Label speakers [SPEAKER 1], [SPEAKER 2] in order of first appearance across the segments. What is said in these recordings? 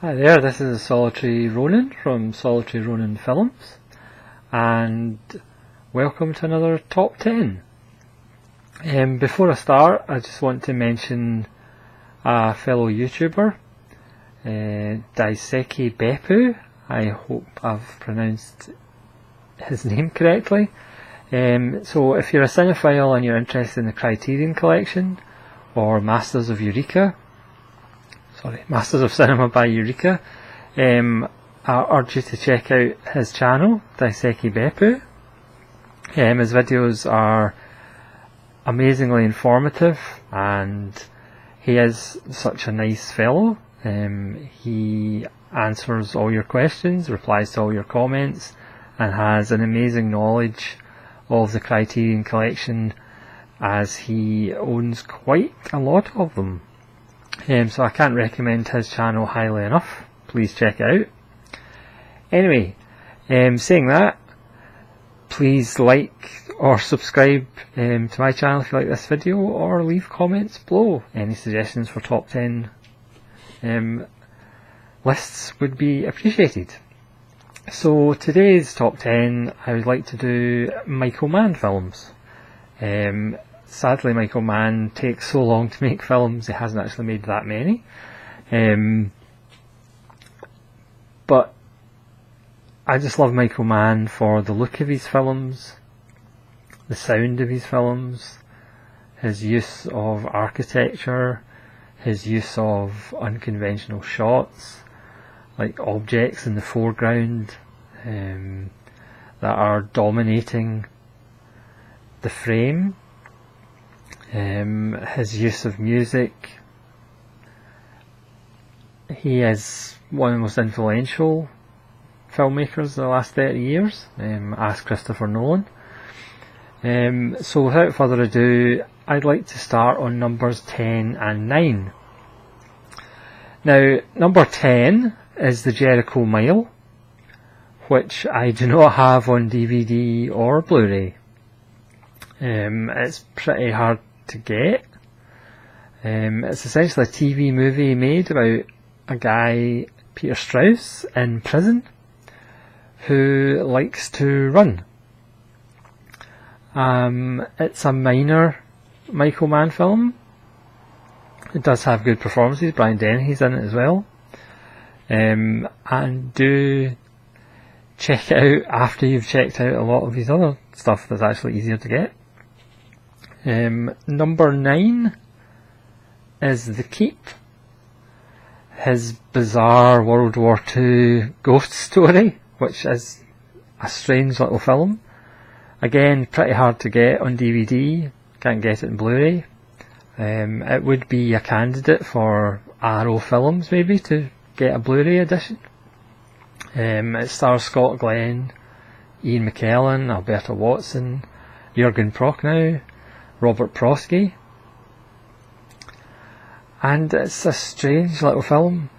[SPEAKER 1] Hi there, this is Solitary Ronin from Solitary Ronin Films, and welcome to another Top 10. Before I start, I just want to mention a fellow YouTuber, Daiseki Beppu. I hope I've pronounced his name correctly. So if you're a cinephile and you're interested in the Criterion Collection, or Masters of Cinema by Eureka, I urge you to check out his channel, Daiseki Beppu. His videos are amazingly informative, and he is such a nice fellow. He answers all your questions, replies to all your comments, and has an amazing knowledge of the Criterion Collection, as he owns quite a lot of them. So I can't recommend his channel highly enough. Please check it out. Anyway, saying that, please like or subscribe to my channel if you like this video, or leave comments below. Any suggestions for top 10 lists would be appreciated. So today's top 10, I would like to do Michael Mann films. Sadly, Michael Mann takes so long to make films, he hasn't actually made that many. But I just love Michael Mann for the look of his films, the sound of his films, his use of architecture, his use of unconventional shots, like objects in the foreground that are dominating the frame. His use of music. He is one of the most influential filmmakers of the last 30 years, ask Christopher Nolan. So without further ado, I'd like to start on numbers 10 and 9. Now, number 10 is The Jericho Mile, which I do not have on DVD or Blu-ray. It's pretty hard to get. It's essentially a TV movie made about a guy, Peter Strauss, in prison who likes to run. It's a minor Michael Mann film. It does have good performances. Brian Dennehy's in it as well. And do check it out after you've checked out a lot of his other stuff that's actually easier to get. Number 9 is The Keep, his bizarre World War II ghost story, which is a strange little film. Again, pretty hard to get on DVD, can't get it in Blu-ray. It would be a candidate for Arrow Films maybe to get a Blu-ray edition. It stars Scott Glenn, Ian McKellen, Alberta Watson, Jürgen Prochnow, Robert Prosky, and it's a strange little film.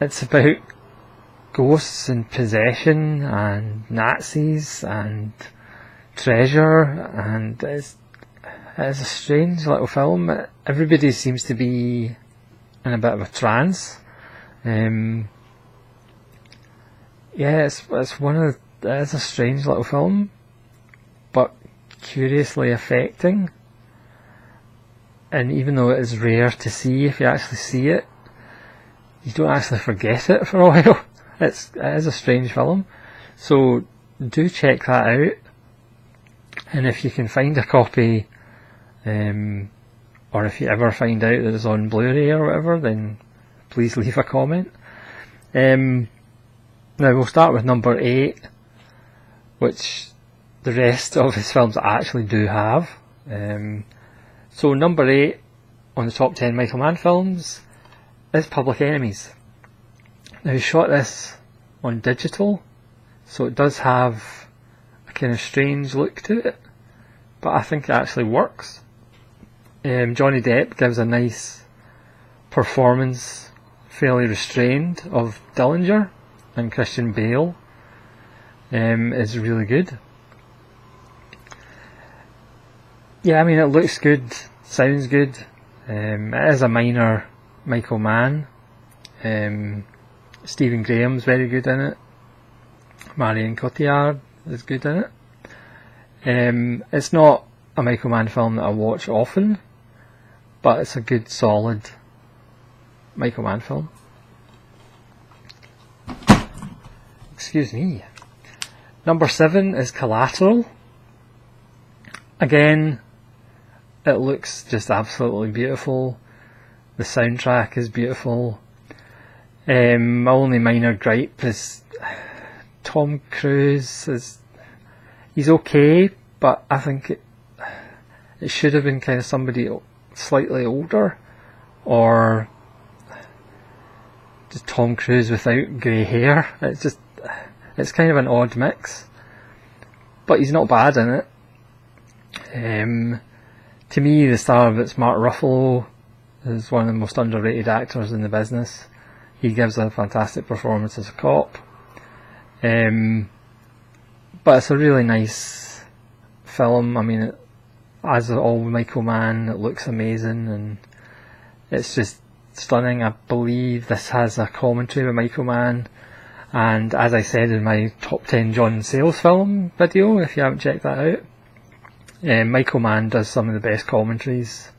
[SPEAKER 1] It's about ghosts and possession and Nazis and treasure, and it's a strange little film. Everybody seems to be in a bit of a trance. It's a strange little film, but curiously affecting, and even though it is rare to see, if you actually see it, you don't actually forget it for a while. It is a strange film, so do check that out, and if you can find a copy, or if you ever find out that it's on Blu-ray or whatever, then please leave a comment. Now we'll start with number 8, which the rest of his films actually do have. So number 8 on the top 10 Michael Mann films is Public Enemies. Now he shot this on digital, so it does have a kind of strange look to it, but I think it actually works. Johnny Depp gives a nice performance, fairly restrained, of Dillinger, and Christian Bale is really good. Yeah, I mean, it looks good, sounds good. It is a minor Michael Mann Stephen Graham's very good in it. Marion Cotillard is good in it. It's not a Michael Mann film that I watch often, but it's a good, solid Michael Mann film. Excuse me. Number 7 is Collateral. Again, it looks just absolutely beautiful. The soundtrack is beautiful. My only minor gripe is Tom Cruise he's okay, but I think it should have been kind of somebody slightly older, or just Tom Cruise without grey hair. It's kind of an odd mix, but he's not bad in it. To me, the star of it's Mark Ruffalo, is one of the most underrated actors in the business. He gives a fantastic performance as a cop. But it's a really nice film. I mean, as all Michael Mann, it looks amazing and it's just stunning. I believe this has a commentary with Michael Mann, and as I said in my top 10 John Sayles film video, if you haven't checked that out, Michael Mann does some of the best commentaries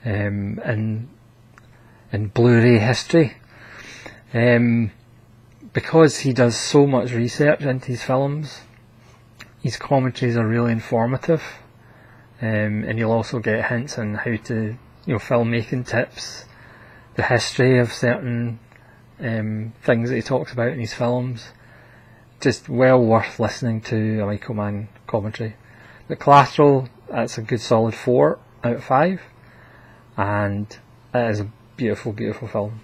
[SPEAKER 1] in Blu-ray history. Because he does so much research into his films, his commentaries are really informative, and you'll also get hints on how to, filmmaking tips, the history of certain things that he talks about in his films. Just well worth listening to a Michael Mann commentary. The Collateral, that's a good solid 4 out of 5, and it is a beautiful, beautiful film.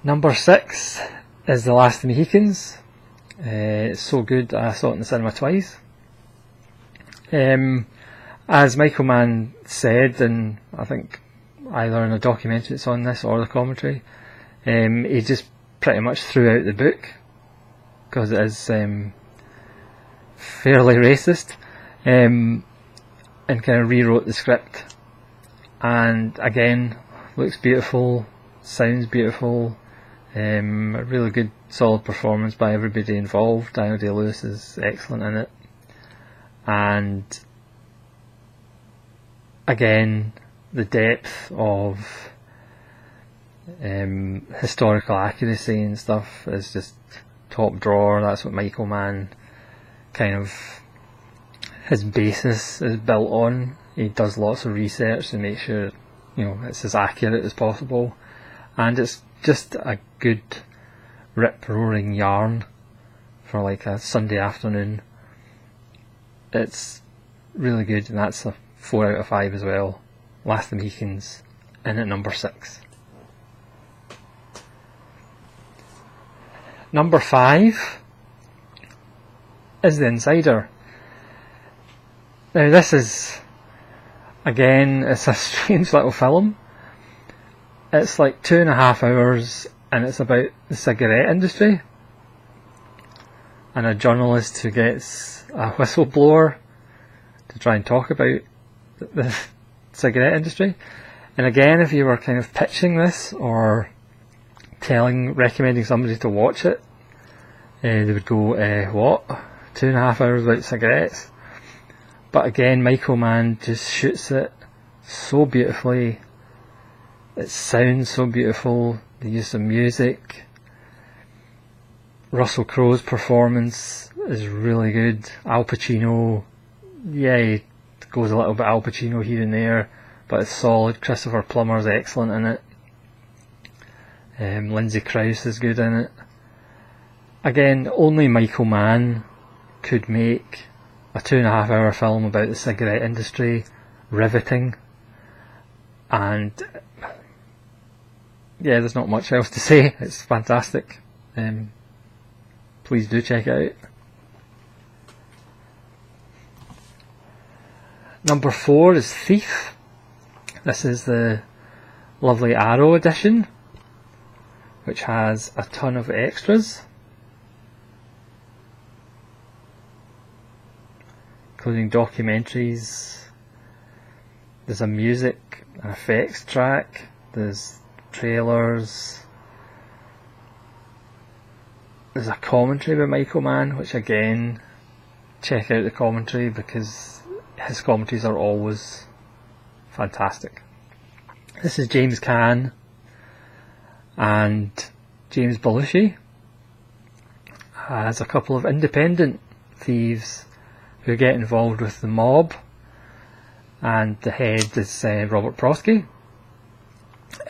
[SPEAKER 1] Number 6 is The Last of the Mohicans. It's so good I saw it in the cinema twice. As Michael Mann said, and I think either in a documentary that's on this or the commentary, he just pretty much threw out the book because it is fairly racist, and kind of rewrote the script. And again, looks beautiful, sounds beautiful. A really good, solid performance by everybody involved. Daniel Day-Lewis is excellent in it, and again, the depth of historical accuracy and stuff is just top drawer. That's what Michael Mann kind of, his basis is built on. He does lots of research to make sure it's as accurate as possible, and it's just a good rip-roaring yarn for like a Sunday afternoon. It's really good, and that's a 4 out of 5 as well. Last of the Mohicans in at number 6. Number 5 is The Insider. Now this is, again, it's a strange little film. It's like 2.5 hours, and it's about the cigarette industry and a journalist who gets a whistleblower to try and talk about the cigarette industry. And again, if you were kind of pitching this or recommending somebody to watch it, they would go, what? 2.5 hours about cigarettes? But again, Michael Mann just shoots it so beautifully. It sounds so beautiful. The use of music. Russell Crowe's performance is really good. Al Pacino, he goes a little bit Al Pacino here and there, but it's solid. Christopher Plummer's excellent in it. Lindsay Krause is good in it. Again, only Michael Mann could make a 2.5 hour film about the cigarette industry riveting, and there's not much else to say. It's fantastic. Please do check it out. Number 4 is Fief. This is the lovely Arrow edition, which has a ton of extras, including documentaries, There's a music and effects track, there's trailers, there's a commentary by Michael Mann, which again, check out the commentary because his commentaries are always fantastic. This is James Caan and James Belushi as a couple of independent thieves who get involved with the mob, and the head is Robert Prosky,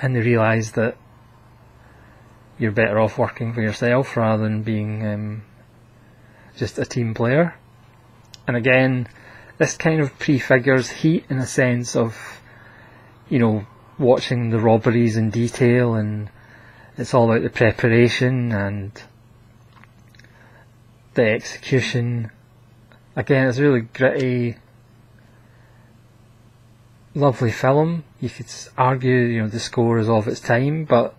[SPEAKER 1] and they realise that you're better off working for yourself rather than being just a team player. And again, this kind of prefigures Heat in a sense of, you know, watching the robberies in detail, and it's all about the preparation and the execution. Again, it's a really gritty, lovely film. You could argue, you know, the score is of its time, but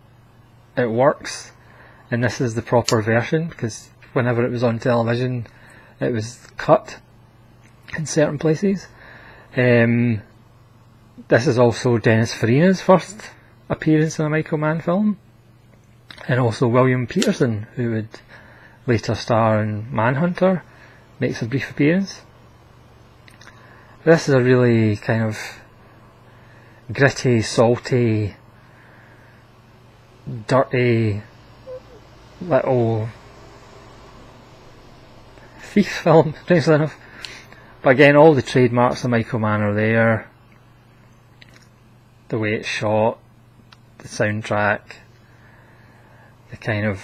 [SPEAKER 1] it works, and this is the proper version because whenever it was on television it was cut in certain places. This is also Dennis Farina's first appearance in a Michael Mann film, and also William Peterson, who would later star in Manhunter, makes a brief appearance. This is a really kind of gritty, salty, dirty little thief film, strangely enough. But again, all the trademarks of Michael Mann are there. The way it's shot, the soundtrack, the kind of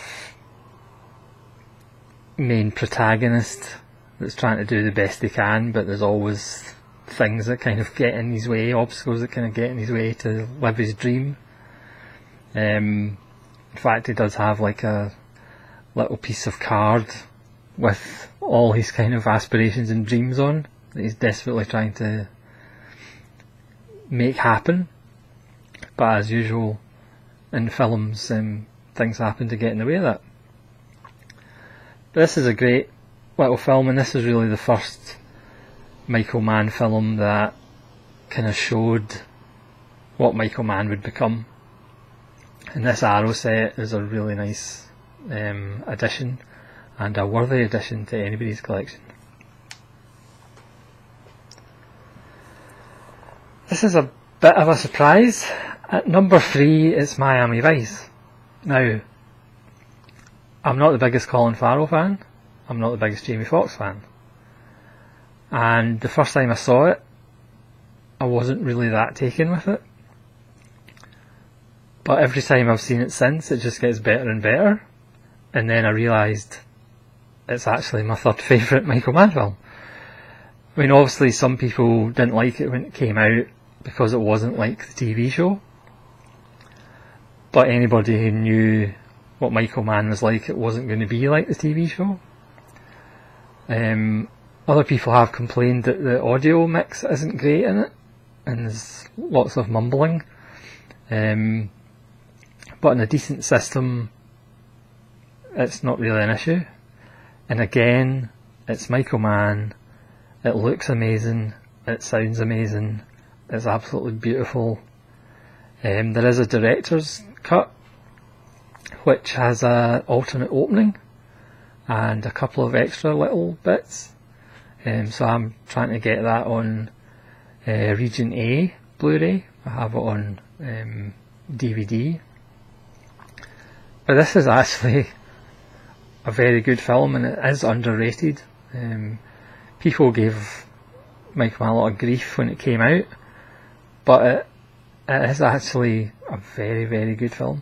[SPEAKER 1] main protagonist that's trying to do the best he can, but there's always things that kind of get in his way, obstacles that kind of get in his way to live his dream. In fact, he does have like a little piece of card with all his kind of aspirations and dreams on that he's desperately trying to make happen. But as usual in films, things happen to get in the way of that. But this is a great little film, and this is really the first Michael Mann film that kind of showed what Michael Mann would become. And this Arrow set is a really nice addition, and a worthy addition to anybody's collection. This is a bit of a surprise. At number 3 it's Miami Vice. Now, I'm not the biggest Colin Farrell fan, I'm not the biggest Jamie Foxx fan, and the first time I saw it I wasn't really that taken with it, but every time I've seen it since it just gets better and better, and then I realised it's actually my third favourite Michael Mann film. I mean, obviously some people didn't like it when it came out because it wasn't like the TV show, but anybody who knew what Michael Mann was like, it wasn't going to be like the TV show. Other people have complained that the audio mix isn't great in it, and there's lots of mumbling, but in a decent system it's not really an issue. And again, it's Michael Mann, it looks amazing, it sounds amazing, it's absolutely beautiful. There is a director's cut which has an alternate opening and a couple of extra little bits, so I'm trying to get that on Region A Blu-ray. I have it on DVD, but this is actually a very good film, and it is underrated. People gave Michael Mann a lot of grief when it came out, but it is actually a very, very good film.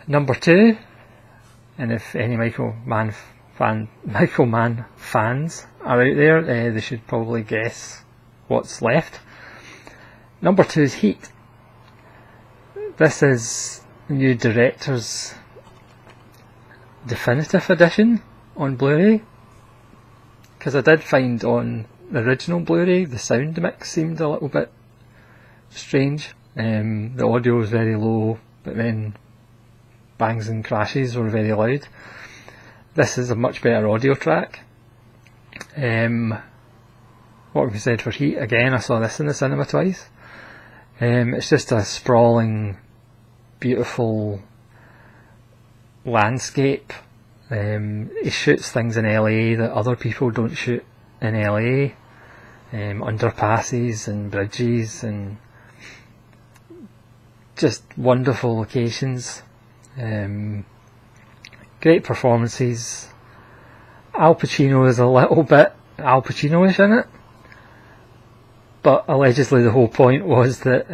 [SPEAKER 1] Number 2, and if any Michael Mann fans are out there, they should probably guess what's left. Number 2 is Heat. This is the new director's definitive edition on Blu-ray, because I did find on the original Blu-ray the sound mix seemed a little bit strange. The audio was very low, but then bangs and crashes were very loud. This is a much better audio track. what can be said for Heat? Again, I saw this in the cinema twice. It's just a sprawling, beautiful landscape. He shoots things in LA that other people don't shoot in LA. Underpasses and bridges and just wonderful locations. Great performances. Al Pacino is a little bit Al Pacino-ish in it, but allegedly the whole point was that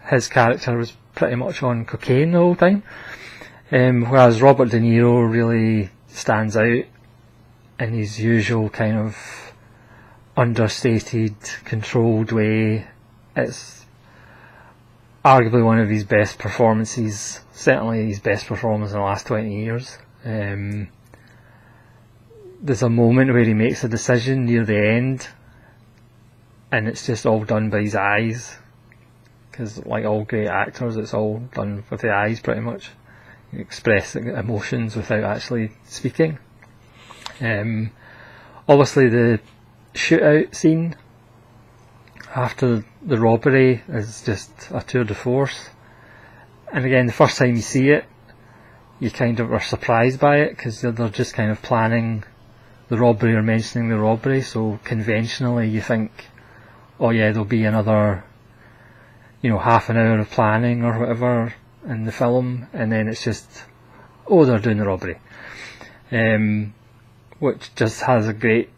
[SPEAKER 1] his character was pretty much on cocaine the whole time, whereas Robert De Niro really stands out in his usual kind of understated, controlled way. It's arguably one of his best performances, certainly his best performance in the last 20 years. There's a moment where he makes a decision near the end, and it's just all done by his eyes, because like all great actors, it's all done with the eyes pretty much. You express emotions without actually speaking. Obviously the shootout scene after the robbery is just a tour de force, and again, the first time you see it, you kind of are surprised by it, because they're just kind of planning the robbery or mentioning the robbery, so conventionally you think, oh yeah, there'll be another, half an hour of planning or whatever in the film, and then it's just, oh, they're doing the robbery, which just has a great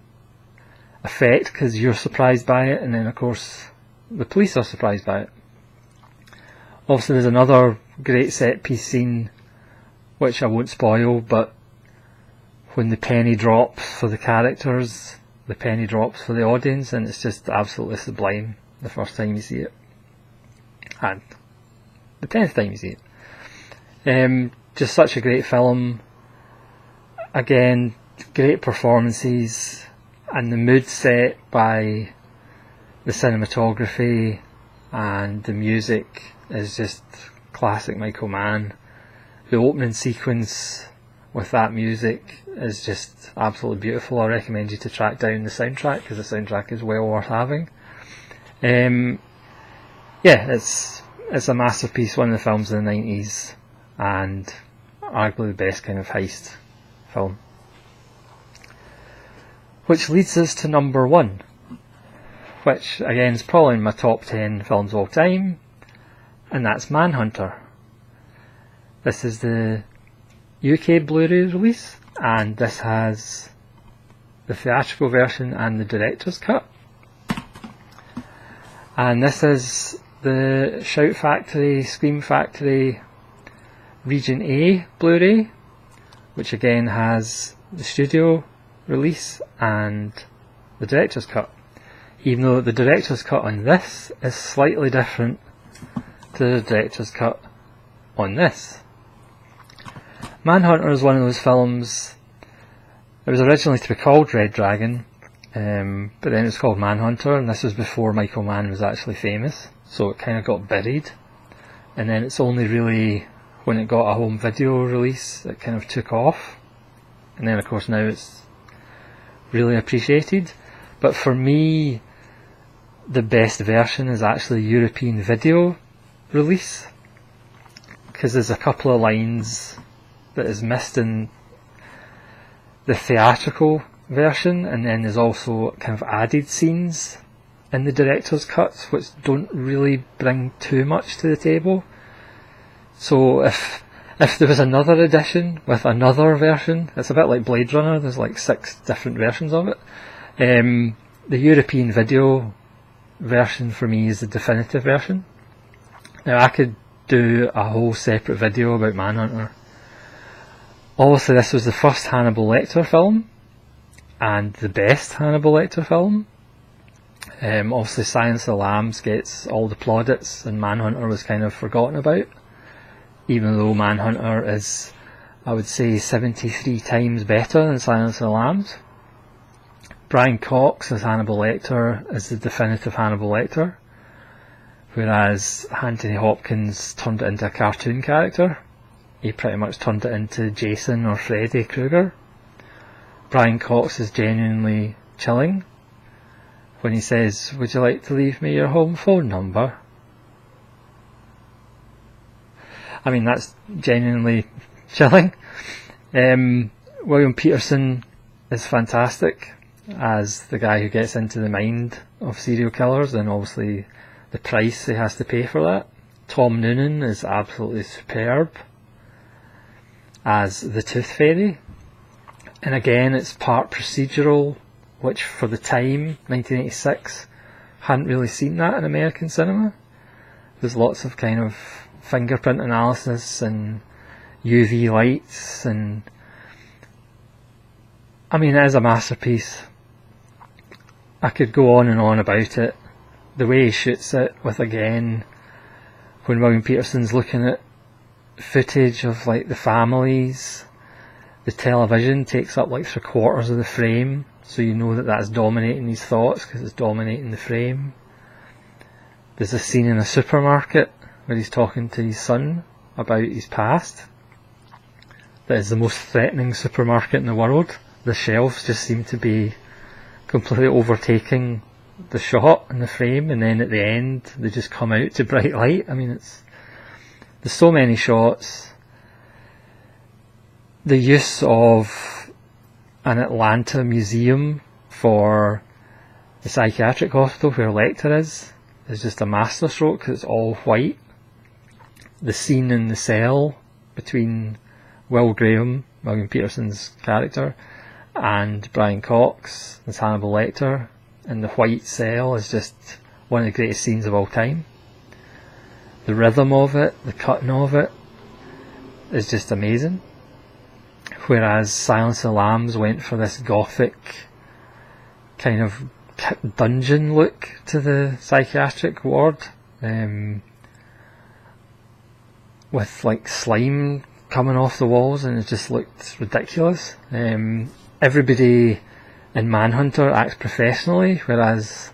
[SPEAKER 1] effect, because you're surprised by it, and then of course the police are surprised by it. Obviously there's another great set piece scene which I won't spoil, but when the penny drops for the characters, the penny drops for the audience, and it's just absolutely sublime the first time you see it, and the 10th time you see it. Just such a great film. Again, great performances, and the mood set by the cinematography and the music is just classic Michael Mann. The opening sequence with that music is just absolutely beautiful. I recommend you to track down the soundtrack, because the soundtrack is well worth having. It's a masterpiece, one of the films of the 90s, and arguably the best kind of heist film. Which leads us to number 1, which again is probably in my top 10 films of all time, and that's Manhunter. This is the UK Blu-ray release, and this has the theatrical version and the director's cut. And this is the Shout Factory, Scream Factory Region A Blu-ray, which again has the studio release and the director's cut, even though the director's cut on this is slightly different to the director's cut on this. Manhunter is one of those films. It was originally to be called Red Dragon, but then it was called Manhunter, and this was before Michael Mann was actually famous, so it kind of got buried, and then it's only really when it got a home video release it kind of took off, and then of course now it's really appreciated. But for me, the best version is actually the European video release, because there's a couple of lines that is missed in the theatrical version, and then there's also kind of added scenes in the director's cuts which don't really bring too much to the table. So if there was another edition with another version, it's a bit like Blade Runner, there's like 6 different versions of it. The European video version for me is the definitive version. Now I could do a whole separate video about Manhunter. Obviously this was the first Hannibal Lecter film, and the best Hannibal Lecter film. Obviously Silence of the Lambs gets all the plaudits, and Manhunter was kind of forgotten about, even though Manhunter is, I would say, 73 times better than Silence of the Lambs. Brian Cox as Hannibal Lecter is the definitive Hannibal Lecter, whereas Anthony Hopkins turned it into a cartoon character. He pretty much turned it into Jason or Freddy Krueger. Brian Cox is genuinely chilling, when he says, "Would you like to leave me your home phone number?" I mean, that's genuinely chilling. William Peterson is fantastic as the guy who gets into the mind of serial killers, and obviously the price he has to pay for that. Tom Noonan is absolutely superb as the Tooth Fairy, and again it's part procedural, which for the time, 1986, hadn't really seen that in American cinema. There's lots of kind of fingerprint analysis and UV lights, and I mean, it is a masterpiece. I could go on and on about it. The way he shoots it, with again, when William Peterson's looking at footage of like the families, the television takes up like 3/4 of the frame, so you know that that's dominating his thoughts because it's dominating the frame. There's a scene in a supermarket where he's talking to his son about his past. That is the most threatening supermarket in the world. The shelves just seem to be completely overtaking the shot and the frame, and then at the end they just come out to bright light. I mean, there's so many shots. The use of an Atlanta museum for the psychiatric hospital where Lecter is just a masterstroke because it's all white. The scene in the cell between Will Graham, William Peterson's character, and Brian Cox as Hannibal Lecter in the white cell is just one of the greatest scenes of all time. The rhythm of it, the cutting of it is just amazing. Whereas Silence of the Lambs went for this gothic kind of dungeon look to the psychiatric ward, with like slime coming off the walls, and it just looked ridiculous. Everybody in Manhunter acts professionally, whereas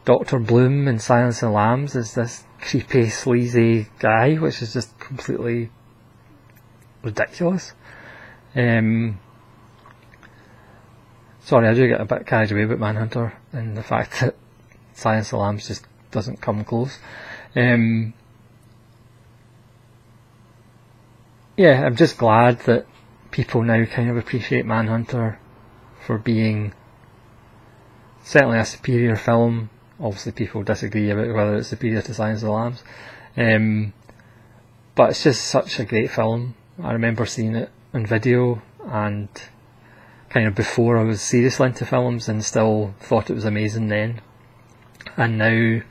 [SPEAKER 1] Dr. Bloom in Silence of the Lambs is this creepy, sleazy guy, which is just completely ridiculous. Sorry, I do get a bit carried away with Manhunter and the fact that Silence of the Lambs just doesn't come close. Yeah, I'm just glad that people now kind of appreciate Manhunter for being certainly a superior film. Obviously people disagree about whether it's superior to Silence of the Lambs, but it's just such a great film. I remember seeing it on video and kind of before I was seriously into films, and still thought it was amazing then, and now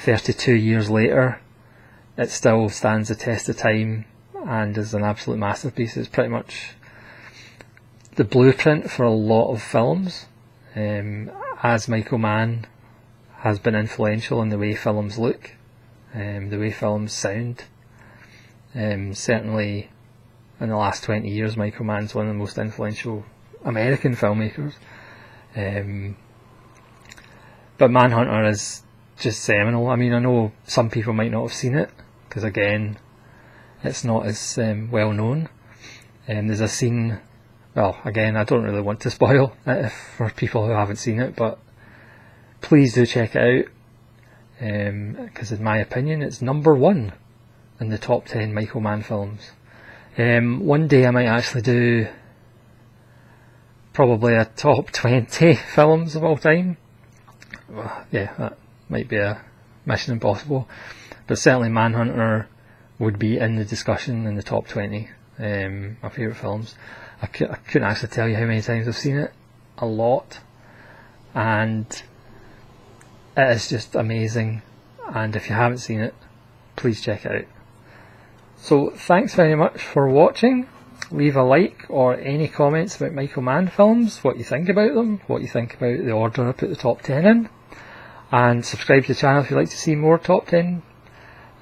[SPEAKER 1] 32 years later it still stands the test of time and is an absolute masterpiece. It's pretty much the blueprint for a lot of films, as Michael Mann has been influential in the way films look, the way films sound. Certainly in the last 20 years Michael Mann's one of the most influential American filmmakers, but Manhunter is just seminal. I mean, I know some people might not have seen it because again it's not as well known. There's a scene, well, again, I don't really want to spoil it for people who haven't seen it, but please do check it out, because in my opinion it's number 1 in the top 10 Michael Mann films. One day I might actually do probably a top 20 films of all time. Yeah, that might be a mission impossible, but certainly Manhunter would be in the discussion in the top 20, my favourite films. I couldn't actually tell you how many times I've seen it. A lot. And it is just amazing, and if you haven't seen it, please check it out. So thanks very much for watching. Leave a like or any comments about Michael Mann films, what you think about them, what you think about the order I put the top 10 in, and subscribe to the channel if you'd like to see more top 10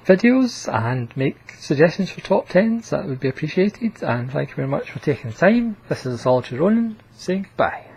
[SPEAKER 1] videos and make suggestions for top 10s. That would be appreciated, and thank you very much for taking the time. This is Solitary Ronin saying goodbye.